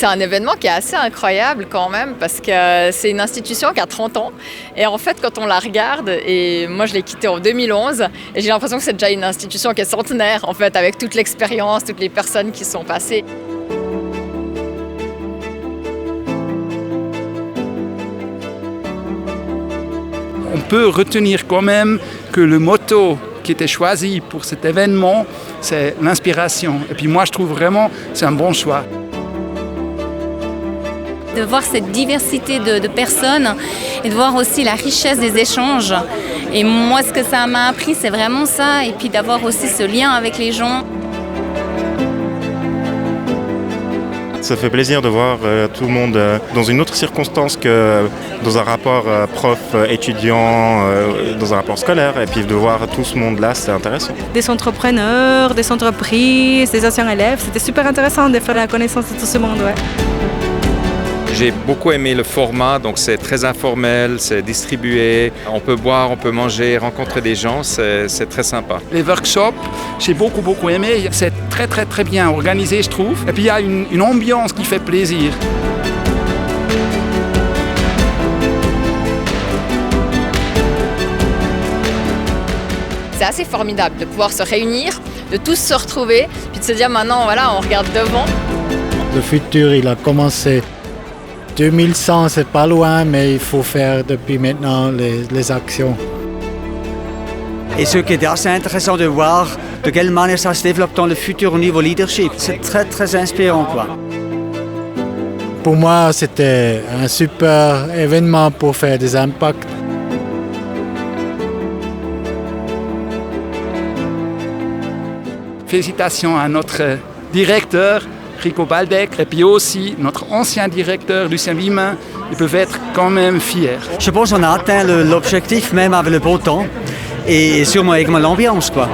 C'est un événement qui est assez incroyable quand même parce que c'est une institution qui a 30 ans et en fait quand on la regarde, et moi je l'ai quittée en 2011 et j'ai l'impression que c'est déjà une institution qui est centenaire en fait avec toute l'expérience, toutes les personnes qui sont passées. On peut retenir quand même que le motto qui était choisi pour cet événement, c'est l'inspiration. Et puis moi je trouve vraiment que c'est un bon choix. De voir cette diversité de personnes et de voir aussi la richesse des échanges. Et moi, ce que ça m'a appris, c'est vraiment ça. Et puis d'avoir aussi ce lien avec les gens. Ça fait plaisir de voir tout le monde dans une autre circonstance que dans un rapport prof-étudiant, dans un rapport scolaire. Et puis de voir tout ce monde-là, c'est intéressant. Des entrepreneurs, des entreprises, des anciens élèves. C'était super intéressant de faire la connaissance de tout ce monde. Ouais. J'ai beaucoup aimé le format, donc c'est très informel, c'est distribué, on peut boire, on peut manger, rencontrer des gens, c'est très sympa. Les workshops, j'ai beaucoup aimé, c'est très bien organisé je trouve, et puis il y a une ambiance qui fait plaisir. C'est assez formidable de pouvoir se réunir, de tous se retrouver, puis de se dire maintenant voilà, on regarde devant. Le futur, il a commencé. 2100, c'est pas loin, mais il faut faire depuis maintenant les actions. Et ce qui est assez intéressant de voir de quelle manière ça se développe dans le futur au niveau leadership. C'est très inspirant, quoi. Pour moi, c'était un super événement pour faire des impacts. Félicitations à notre directeur, Rico Baldeck, et puis aussi notre ancien directeur, Lucien Vimin, ils peuvent être quand même fiers. Je pense qu'on a atteint l'objectif même avec le beau temps et sûrement avec l'ambiance, quoi.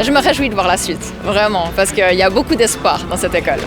Je me réjouis de voir la suite, vraiment, parce qu'il y a beaucoup d'espoir dans cette école.